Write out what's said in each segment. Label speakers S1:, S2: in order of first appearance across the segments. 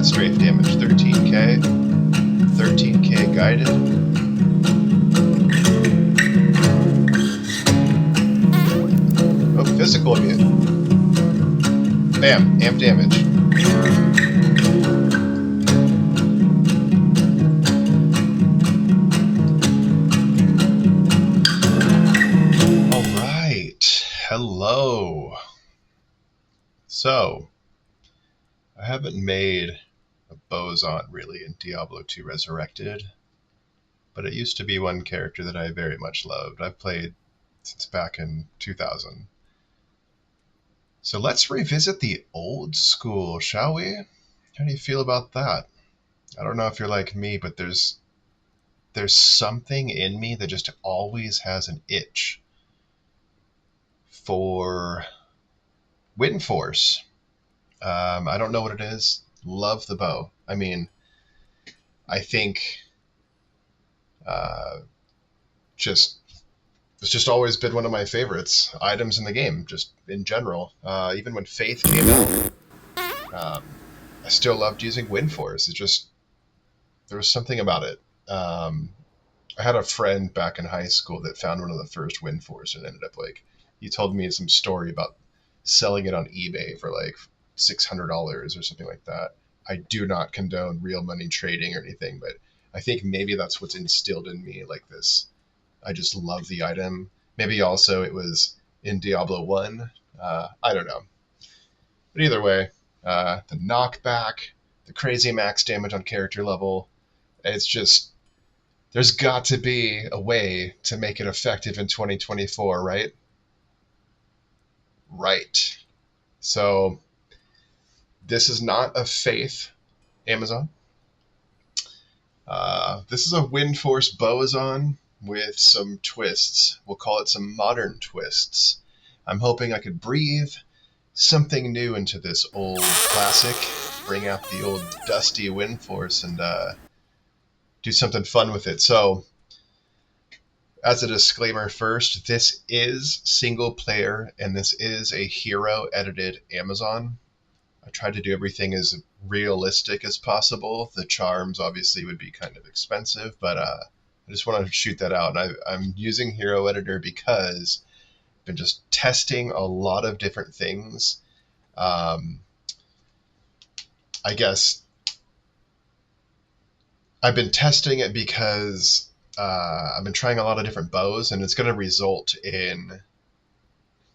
S1: strafe damage, 13k. 13k guided. Oh, physical immune. Bam, amp damage. Hello. So, I haven't made a Bowazon really in Diablo 2 Resurrected, but it used to be one character that I very much loved. I've played since back in 2000. So let's revisit the old school, shall we? How do you feel about that? I don't know if you're like me, but there's something in me that just always has an itch for Windforce. I don't know what it is. Love the bow. I mean, I think it's just always been one of my favorites items in the game, just in general. Even when Faith came out, I still loved using Windforce. There was something about it. I had a friend back in high school that found one of the first Windforce and ended up he told me some story about selling it on eBay for $600 or something like that. I do not condone real money trading or anything, but I think maybe that's what's instilled in me this. I just love the item. Maybe also it was in Diablo 1. I don't know. But either way, the knockback, the crazy max damage on character level, it's just, there's got to be a way to make it effective in 2024, right? Right. So this is not a Faith Amazon. This is a Windforce Bowazon with some twists. We'll call it some modern twists. I'm hoping I could breathe something new into this old classic, bring out the old dusty Windforce and do something fun with it. So, as a disclaimer first, this is single player and this is a hero edited Amazon. I tried to do everything as realistic as possible. The charms obviously would be kind of expensive, but I just wanted to shoot that out. And I'm using Hero Editor because I've been just testing a lot of different things. I guess I've been testing it because I've been trying a lot of different bows, and it's going to result in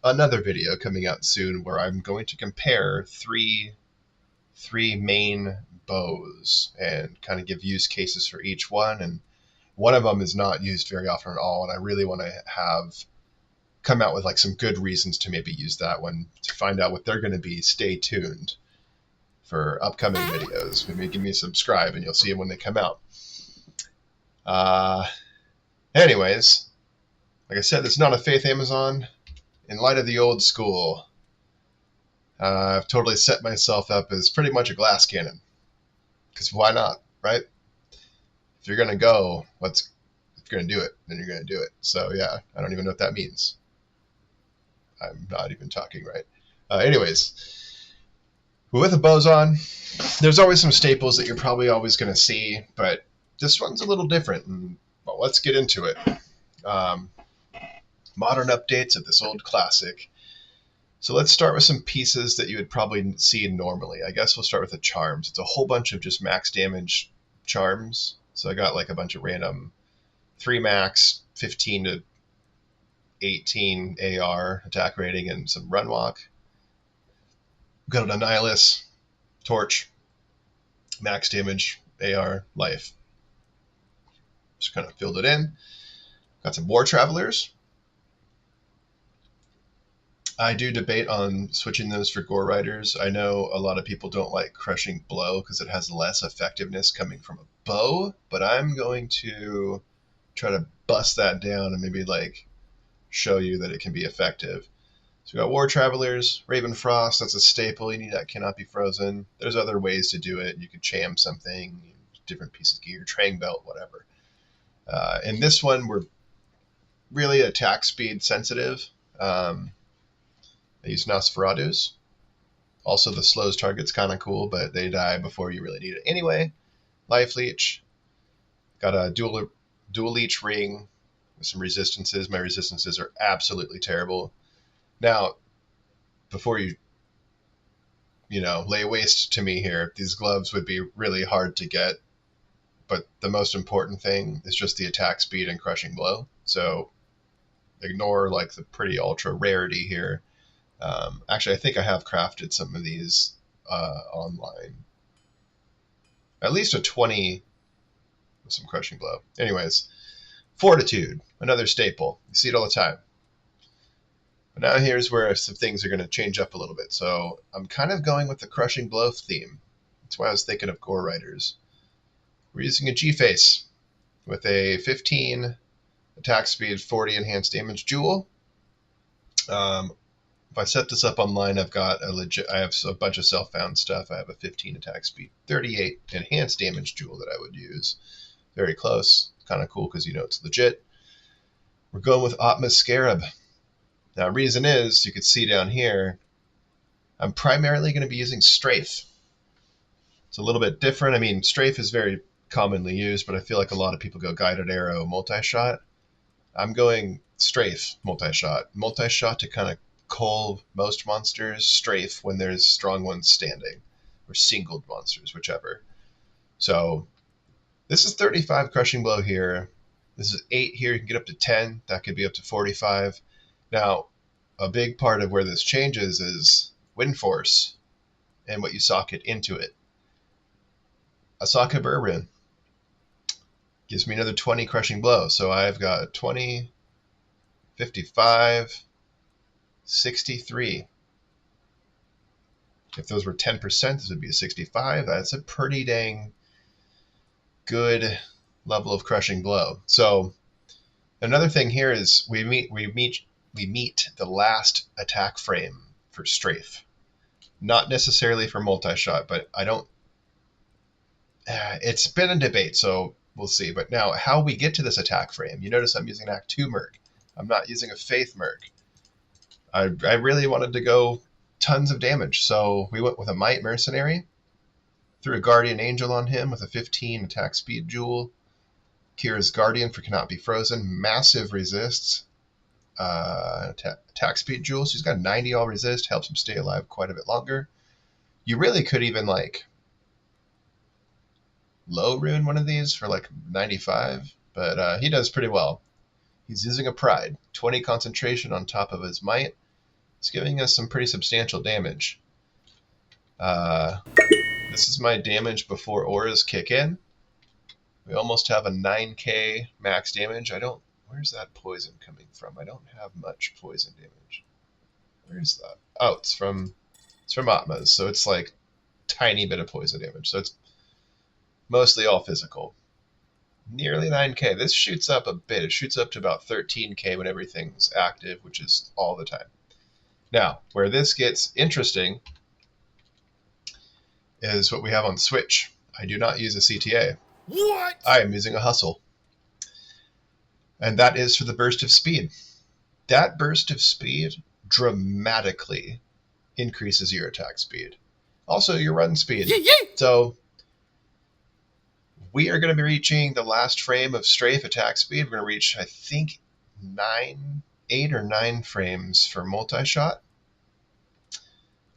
S1: another video coming out soon where I'm going to compare three main bows and kind of give use cases for each one. And one of them is not used very often at all, and I really want to come out with some good reasons to maybe use that one. To find out what they're going to be, stay tuned for upcoming videos. Maybe give me a subscribe and you'll see them when they come out. Anyways, like I said, it's not a Faith Amazon. In light of the old school, I've totally set myself up as pretty much a glass cannon. Because why not, right? If you're going to go, if you're going to do it, then you're going to do it. So yeah, I don't even know what that means. I'm not even talking right. Anyways, with a Bowazon, there's always some staples that you're probably always going to see, but this one's a little different. Well, let's get into it. Modern updates of this old classic. So let's start with some pieces that you would probably see normally. I guess we'll start with the charms. It's a whole bunch of just max damage charms. So I got a bunch of random 3 max, 15 to 18 AR attack rating, and some run walk. We've got an Annihilus, Torch, max damage, AR, life. Just kind of filled it in. Got some War Travelers. I do debate on switching those for Gore Riders. I know a lot of people don't like Crushing Blow because it has less effectiveness coming from a bow, but I'm going to try to bust that down and maybe show you that it can be effective. So we got War Travelers, Raven Frost, that's a staple. You need that cannot be frozen. There's other ways to do it. You could cham something, different pieces of gear, Train Belt, whatever. In this one, we're really attack speed sensitive. I use Nosferatus. Also, the slows target's kind of cool, but they die before you really need it anyway. Life leech. Got a dual leech ring with some resistances. My resistances are absolutely terrible. Now, before you lay waste to me here, these gloves would be really hard to get, but the most important thing is just the attack speed and crushing blow. So ignore like the pretty ultra rarity here. Actually, I think I have crafted some of these online. At least a 20 with some crushing blow. Anyways, fortitude, another staple. You see it all the time. But now here's where some things are going to change up a little bit. So I'm kind of going with the crushing blow theme. That's why I was thinking of Gore Riders. We're using a G-Face with a 15 attack speed, 40 enhanced damage jewel. If I set this up online, I have a bunch of self-found stuff. I have a 15 attack speed, 38 enhanced damage jewel that I would use. Very close. Kind of cool because it's legit. We're going with Atma's Scarab. Now, reason is, you can see down here, I'm primarily going to be using Strafe. It's a little bit different. I mean, Strafe is very commonly used, but I feel like a lot of people go Guided Arrow, Multishot. I'm going Strafe, Multishot. Multishot to kind of cull most monsters, Strafe when there's strong ones standing, or singled monsters, whichever. So, this is 35 crushing blow here. This is 8 here. You can get up to 10. That could be up to 45. Now, a big part of where this changes is Windforce and what you socket into it. A socket Baal Run gives me another 20 crushing blow. So I've got 20, 55, 63. If those were 10%, this would be a 65. That's a pretty dang good level of crushing blow. So another thing here is we meet the last attack frame for Strafe. Not necessarily for Multishot, but I don't... it's been a debate, so we'll see. But now, how we get to this attack frame, you notice I'm using an Act 2 Merc. I'm not using a Faith Merc. I really wanted to go tons of damage, so we went with a Might Mercenary. Threw a Guardian Angel on him with a 15 attack speed jewel. Kira's Guardian for cannot be frozen. Massive resists. Attack speed jewel. So he's got 90 all resist. Helps him stay alive quite a bit longer. You really could even low rune one of these for 95. But he does pretty well. He's using a Pride. 20 concentration on top of his Might. It's giving us some pretty substantial damage. This is my damage before auras kick in. We almost have a 9k max damage. Where's that poison coming from? I don't have much poison damage. Where's that? Oh, it's from Atma's, so it's tiny bit of poison damage. So it's mostly all physical. Nearly 9k. This shoots up a bit. It shoots up to about 13k when everything's active, which is all the time. Now, where this gets interesting is what we have on Switch. I do not use a CTA.
S2: What?
S1: I am using a Hustle. And that is for the burst of speed. That burst of speed dramatically increases your attack speed. Also, your run speed.
S2: Yeah.
S1: So, we are going to be reaching the last frame of Strafe attack speed. We're going to reach, I think, 8 or 9 frames for Multishot.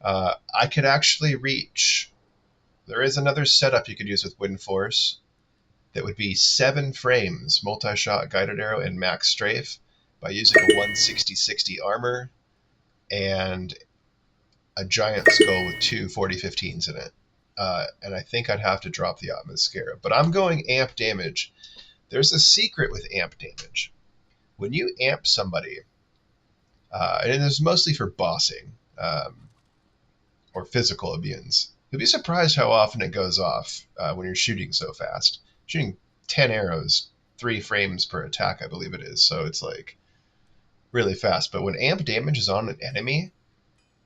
S1: I could actually reach... There is another setup you could use with Windforce that would be 7 frames, Multishot, Guided Arrow, and Max Strafe by using a 160-60 armor and a giant skull with 2 40-15s in it. And I think I'd have to drop the Atma's Scarab. But I'm going amp damage. There's a secret with amp damage. When you amp somebody, and it is mostly for bossing or physical immunes, you'll be surprised how often it goes off when you're shooting so fast. Shooting 10 arrows, 3 frames per attack, I believe it is. So it's really fast. But when amp damage is on an enemy,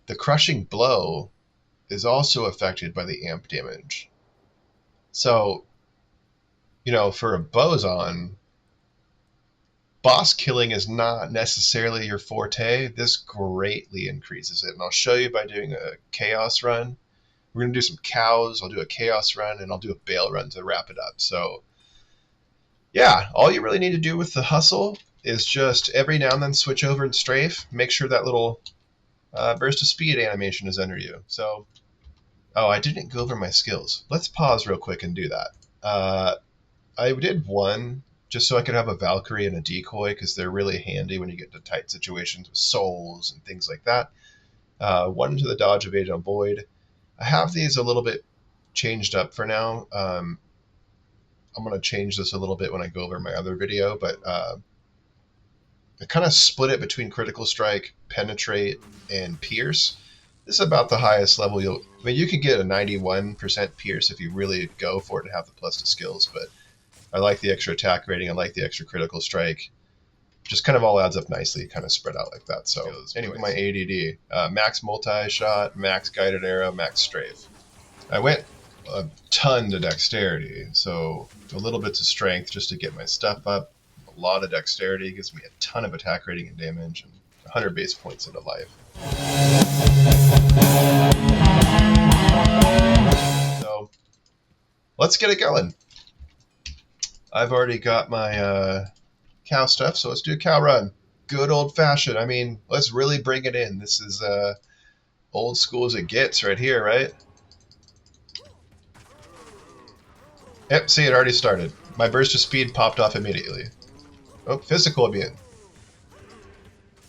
S1: the crushing blow is also affected by the amp damage. So, for a Bowazon, boss killing is not necessarily your forte, this greatly increases it. And I'll show you by doing a chaos run. We're going to do some cows, I'll do a chaos run, and I'll do a Baal Run to wrap it up. So yeah, all you really need to do with the hustle is just every now and then switch over and strafe. Make sure that little burst of speed animation is under you. So, oh, I didn't go over my skills. Let's pause real quick and do that. I did one just so I could have a Valkyrie and a decoy because they're really handy when you get into tight situations with souls and things like that. One to the dodge, evade, and avoid. I have these a little bit changed up for now. I'm going to change this a little bit when I go over my other video, but I kind of split it between critical strike, penetrate, and pierce. This is about the highest level you'll... I mean, you could get a 91% pierce if you really go for it and have the plus to skills, but I like the extra attack rating, I like the extra critical strike. Just kind of all adds up nicely, kind of spread out like that. So anyway, my ADD. Max Multishot, max guided arrow, max strafe. I went a ton to dexterity, so a little bit to strength just to get my stuff up. A lot of dexterity gives me a ton of attack rating and damage, and 100 base points into life. So let's get it going. I've already got my cow stuff, so let's do a cow run. Good old fashioned. I mean, let's really bring it in. This is old school as it gets right here, right? Yep, see, it already started. My burst of speed popped off immediately. Oh, physical immune.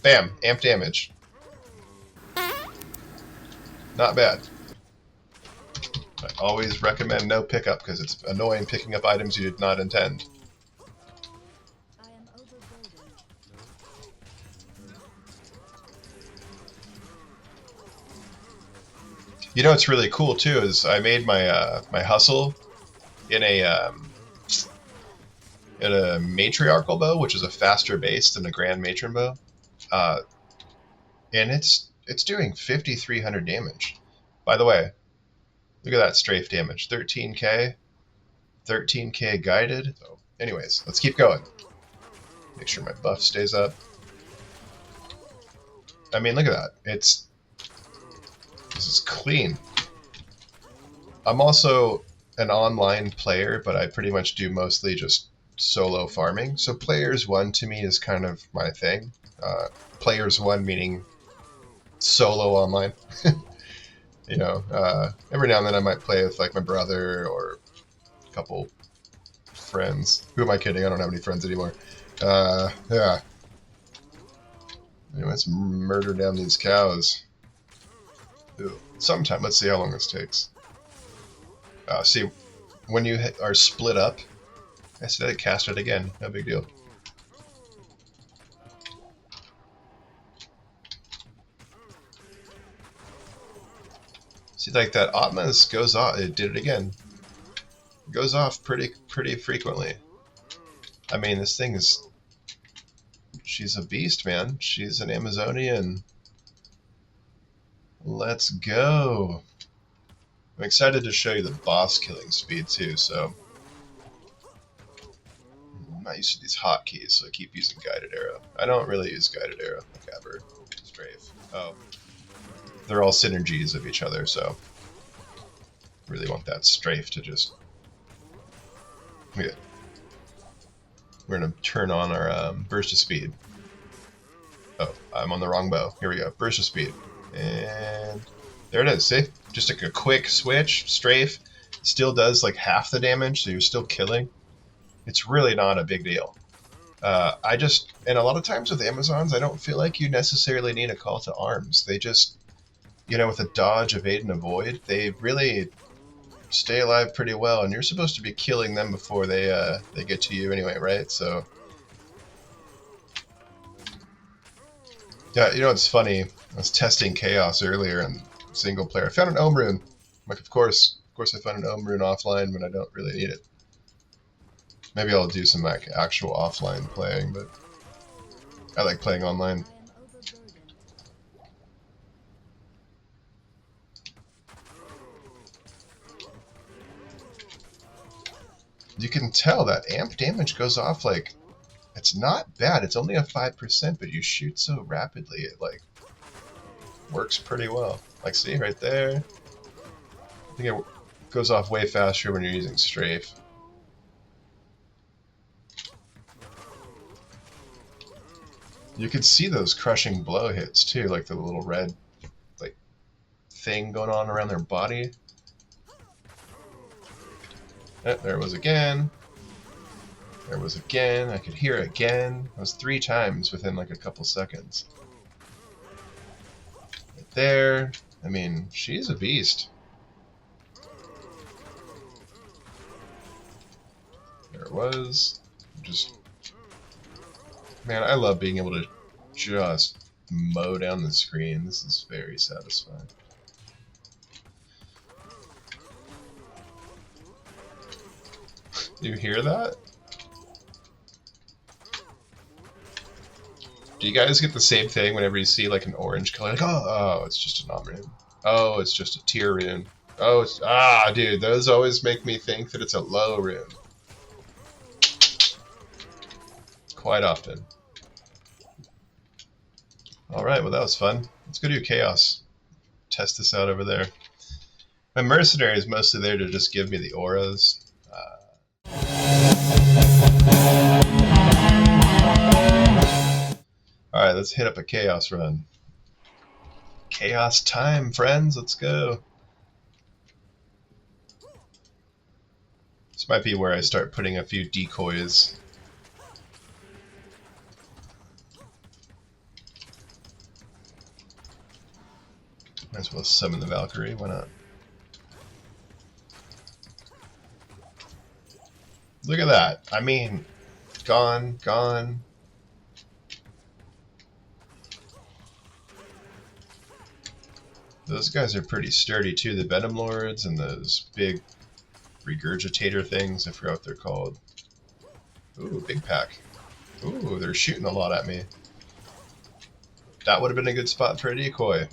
S1: Bam, amp damage. Not bad. I always recommend no pickup because it's annoying picking up items you did not intend. You know what's really cool too is I made my my hustle in a matriarchal bow, which is a faster base than a grand matron bow, and it's doing 5,300 damage. By the way, look at that strafe damage, 13k, 13k guided. So, anyways, let's keep going. Make sure my buff stays up. I mean, look at that. This is clean. I'm also an online player, but I pretty much do mostly just solo farming. So players 1 to me is kind of my thing. Players 1 meaning solo online. You know, every now and then I might play with like my brother or a couple friends. Who am I kidding? I don't have any friends anymore. Yeah. Anyway, let's murder down these cows. Ooh. Sometime. Let's see how long this takes. See, when you are split up, I said cast it again. No big deal. See, like that Atma's goes off. It did it again. It goes off pretty frequently. I mean, this thing is... She's a beast, man. She's an Amazonian. Let's go. I'm excited to show you the boss killing speed too, so I'm not used to these hotkeys, so I keep using guided arrow. I don't really use guided arrow, like ever. Strafe. Oh. They're all synergies of each other, so really want that strafe to just... Yeah. We're gonna turn on our burst of speed. Oh, I'm on the wrong bow. Here we go. Burst of speed. And there it is. See? Just like a quick switch. Strafe still does like half the damage, so you're still killing. It's really not a big deal. And a lot of times with Amazons, I don't feel like you necessarily need a call to arms. They just, you know, with a dodge, evade, and avoid, they really stay alive pretty well, and you're supposed to be killing them before they get to you anyway, right? So, yeah, you know, it's funny. I was testing Chaos earlier in single player. I found an Ohm Rune. Like, of course I found an Ohm Rune offline when I don't really need it. Maybe I'll do some like actual offline playing, but I like playing online. You can tell that amp damage goes off like at it's not bad. It's only a 5%, but you shoot so rapidly, it like works pretty well. Like, see right there? I think it goes off way faster when you're using Strafe. You can see those crushing blow hits too, like the little red like thing going on around their body. There it was again. There it was again. I could hear it again. It was 3 times within like a couple seconds. Right there. I mean, she's a beast. There it was. Just, man, I love being able to just mow down the screen. This is very satisfying. You hear that? Do you guys get the same thing whenever you see like an orange color? Like, oh, it's just a non-rune. Oh, it's just a tier rune. Oh, it's, dude, those always make me think that it's a low rune. Quite often. Alright, well that was fun. Let's go do Chaos. Test this out over there. My Mercenary is mostly there to just give me the auras. Alright, let's hit up a Chaos run. Chaos time, friends. Let's go. This might be where I start putting a few decoys. Might as well summon the Valkyrie, why not? Look at that. I mean, gone, gone. Those guys are pretty sturdy too, the Venom Lords and those big regurgitator things, I forgot what they're called. Ooh, big pack. Ooh, they're shooting a lot at me. That would have been a good spot for a decoy.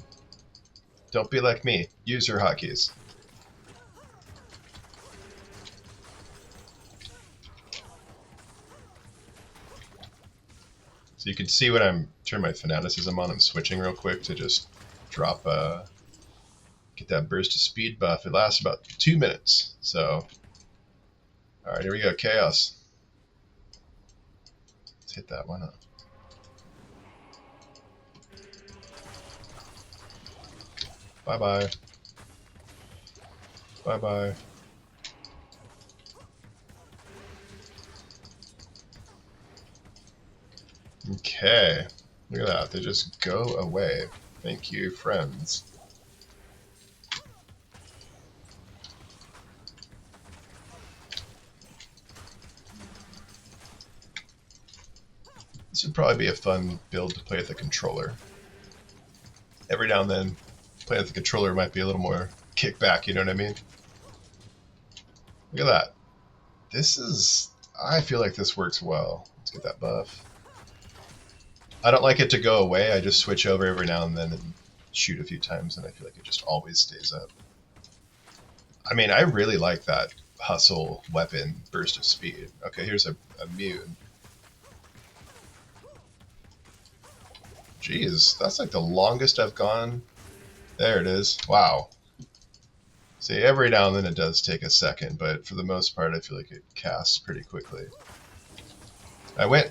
S1: Don't be like me. Use your hotkeys. So you can see when I'm turning my fanaticism on, I'm switching real quick to just drop get that burst of speed buff. It lasts about 2 minutes. So, alright, here we go. Chaos. Let's hit that. Why not? Bye-bye. Bye-bye. Okay. Look at that. They just go away. Thank you, friends. This would probably be a fun build to play with the controller. Every now and then, playing with the controller might be a little more kickback, you know what I mean? Look at that. This is... I feel like this works well. Let's get that buff. I don't like it to go away. I just switch over every now and then and shoot a few times, and I feel like it just always stays up. I mean, I really like that hustle weapon burst of speed. Okay, here's a Mune. Jeez, that's like the longest I've gone. There it is. Wow. See, every now and then it does take a second, but for the most part I feel like it casts pretty quickly. I went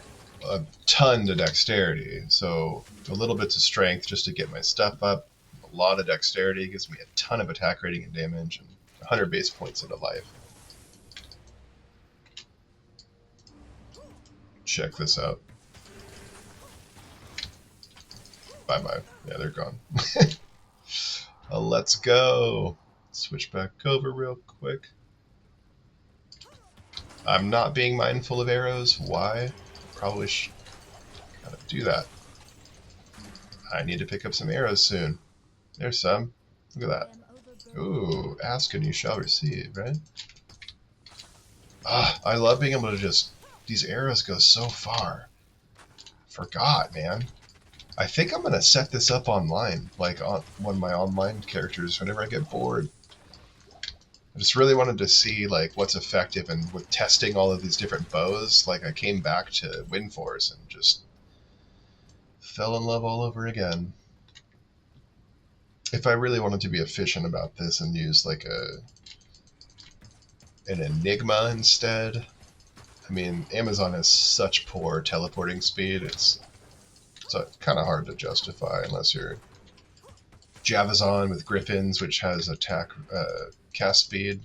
S1: a ton to dexterity, so a little bits of strength just to get my stuff up. A lot of dexterity gives me a ton of attack rating and damage, and 100 base points into life. Check this out. Bye-bye. Yeah, they're gone. Let's go. Switch back over real quick. I'm not being mindful of arrows. Why? Probably gotta do that. I need to pick up some arrows soon. There's some. Look at that. Ooh, ask and you shall receive, right? I love being able to just... These arrows go so far. Forgot, man. I think I'm gonna set this up online, like on one of my online characters whenever I get bored. I just really wanted to see like what's effective, and with testing all of these different bows, like I came back to Windforce and just fell in love all over again. If I really wanted to be efficient about this and use like an Enigma instead, I mean, Amazon has such poor teleporting speed, it's kind of hard to justify unless you're Bowazon with Griffins, which has attack cast speed.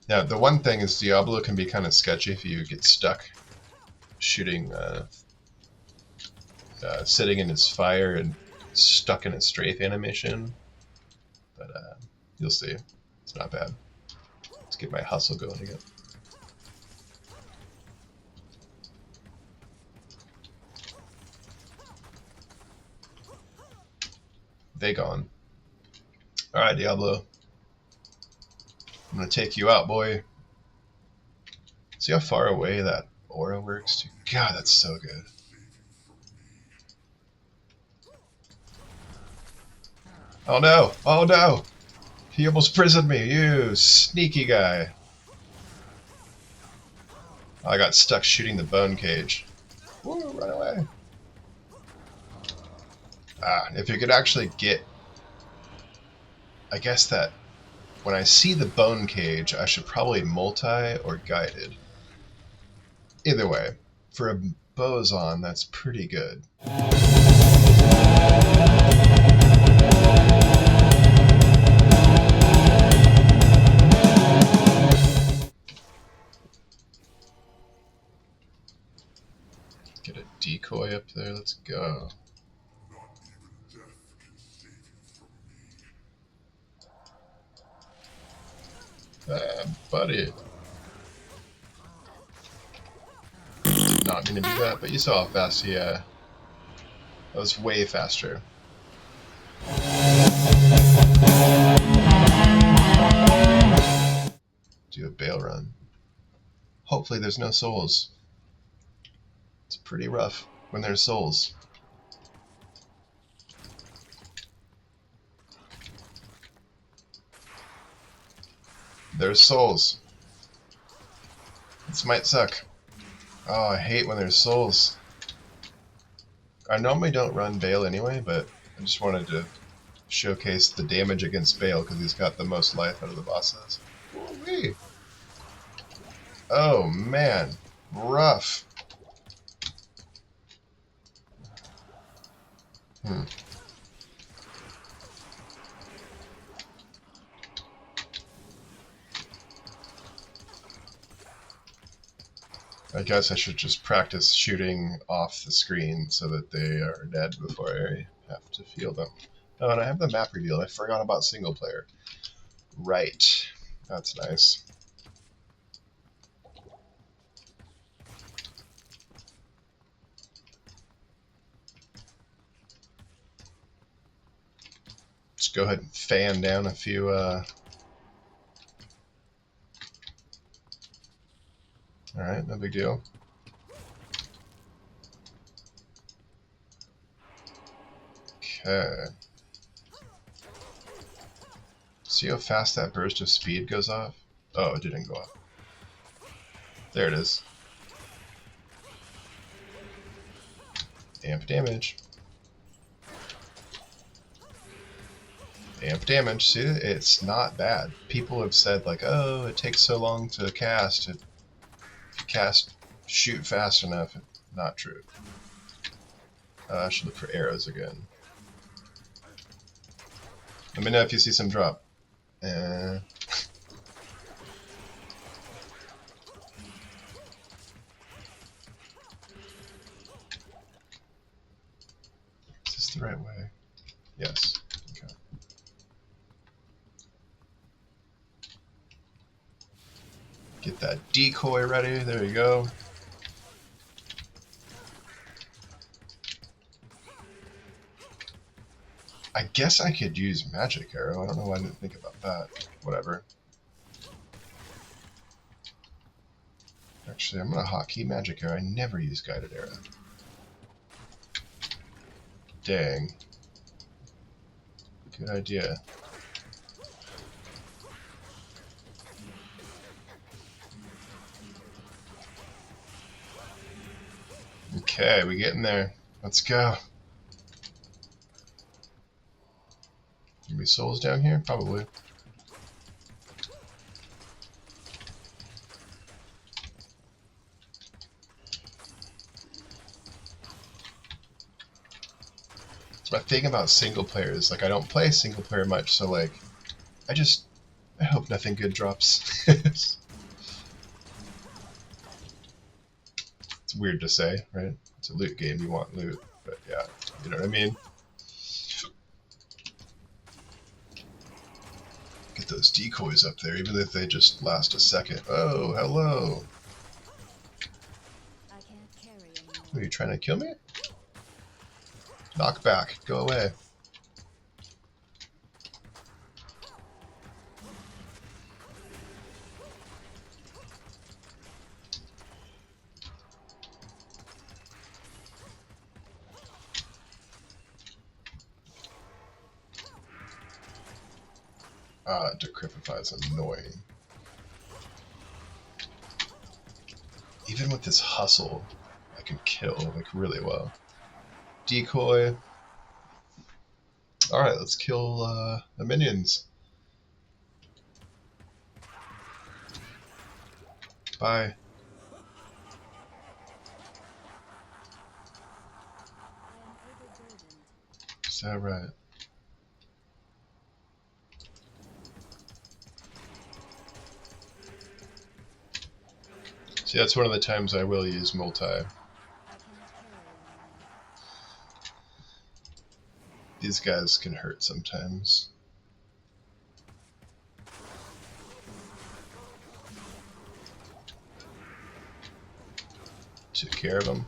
S1: Now, the one thing is Diablo can be kind of sketchy if you get stuck shooting, sitting in his fire and stuck in a strafe animation. But you'll see. It's not bad. Let's get my hustle going again. They gone. Alright, Diablo. I'm gonna take you out, boy. See how far away that aura works? God, that's so good. Oh no! Oh no! He almost prisoned me, you sneaky guy. I got stuck shooting the bone cage. Woo, run away. If you could actually get... I guess that when I see the bone cage, I should probably multi or guided. Either way, for a Bowazon, that's pretty good. Get a decoy up there, let's go. Buddy. Not gonna do that, but you saw how fast he, that was way faster. Do a Baal Run. Hopefully there's no souls. It's pretty rough when there's souls. There's souls. This might suck. Oh, I hate when there's souls. I normally don't run Baal anyway, but I just wanted to showcase the damage against Baal because he's got the most life out of the bosses. Woo-wee. Oh man, rough. I guess I should just practice shooting off the screen so that they are dead before I have to feel them. Oh, and I have the map revealed. I forgot about single player. Right. That's nice. Just go ahead and fan down a few Alright, no big deal. Okay. See how fast that burst of speed goes off? Oh, it didn't go off. There it is. Amp damage. Amp damage. See, it's not bad. People have said like, oh, it takes so long to cast. If you shoot fast enough. Not true. I should look for arrows again. Let me know if you see some drop. Is this the right way? Yes. Okay. Get that decoy ready. There you go. I guess I could use magic arrow. I don't know why I didn't think about that. Whatever. Actually, I'm gonna hotkey magic arrow. I never use guided arrow. Dang. Good idea. Okay, we getting there. Let's go. Any souls down here? Probably. My thing about single player is, like, I don't play single player much, so, like, I hope nothing good drops. It's weird to say, right? It's a loot game, you want loot, but yeah, you know what I mean? Get those decoys up there, even if they just last a second. Oh, hello! Are you trying to kill me? Knock back, go away. Ah, Decrypify is annoying. Even with this hustle, I can kill, like, really well. Decoy. Alright, let's kill the minions. Bye. Is that right? See, that's one of the times I will use multi. These guys can hurt sometimes. Took care of them.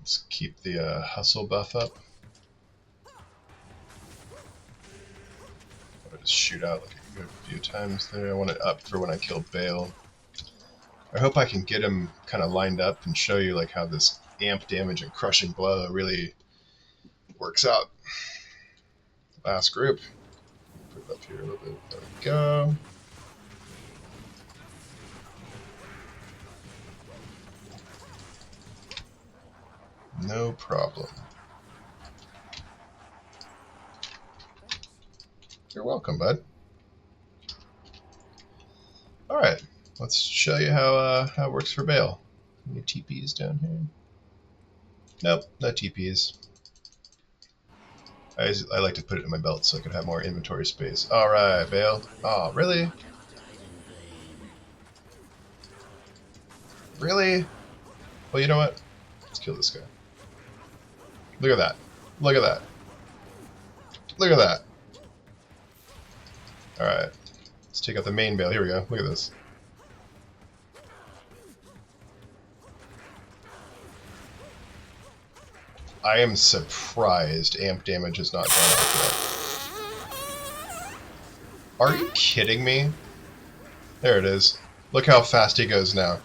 S1: Let's keep the hustle buff up. I'll just shoot out like a few times there. I want it up for when I kill Baal. I hope I can get him kind of lined up and show you like how this amp damage and crushing blow really works out. Last group. Put it up here a little bit. There we go. No problem. You're welcome, bud. Alright, let's show you how it works for Baal. Any TPs down here? Nope, no TPs. I like to put it in my belt so I can have more inventory space. Alright, Baal. Oh, really? Really? Well, you know what? Let's kill this guy. Look at that. Look at that. Look at that. Alright. Let's take out the main Baal. Here we go. Look at this. I am surprised amp damage has not gone up yet. Are you kidding me? There it is. Look how fast he goes now.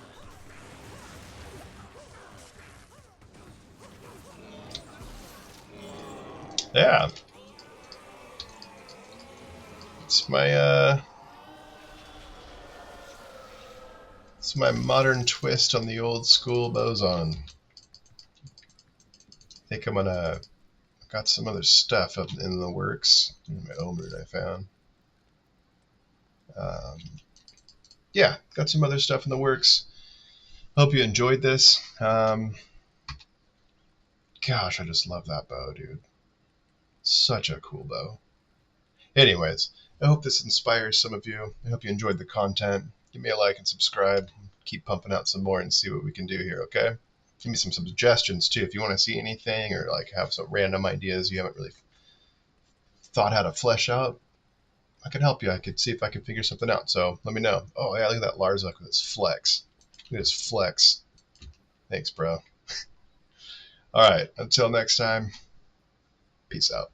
S1: Yeah. It's my modern twist on the old school Bowazon. I think I'm gonna got some other stuff up in the works. My Omered I found. Yeah, got some other stuff in the works. Hope you enjoyed this. Gosh, I just love that bow, dude. Such a cool bow. Anyways, I hope this inspires some of you. I hope you enjoyed the content. Give me a like and subscribe. Keep pumping out some more and see what we can do here, okay? Give me some suggestions too if you want to see anything or like have some random ideas you haven't really thought how to flesh out. I could help you. I could see if I could figure something out. So let me know. Oh yeah, look at that Larzak with his flex. Look at his flex. Thanks, bro. All right. Until next time. Peace out.